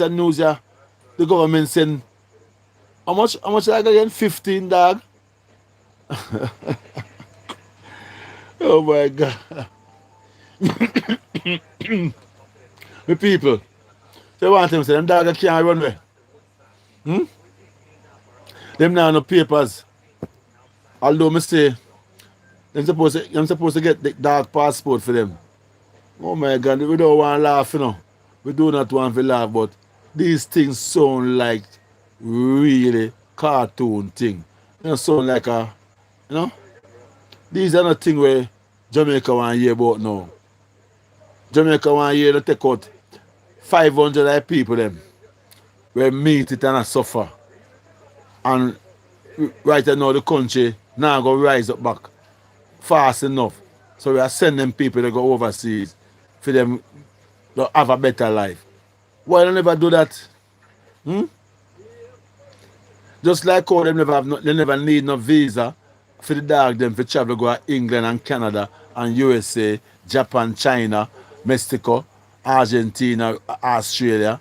news yeah, the government saying how much like again? 15 dog. Oh my god. The people. They want them to say them dog can't run away. Hmm? Them now no papers. Although me say them supposed to get the dog passport for them. Oh my god, we don't want to laugh, you know. We do not want to laugh, but these things sound like really cartoon thing. They don't sound like a, you know, these are not things where Jamaica want to hear about now. Jamaica want to hear to take out 500 like people them, where meet it and a suffer. And right now the country now go rise up back fast enough. So we are sending people to go overseas for them to have a better life. Why they never do that? Hmm? Just like how they never need no visa for the dog them for travel go to England and Canada and USA, Japan, China, Mexico, Argentina, Australia.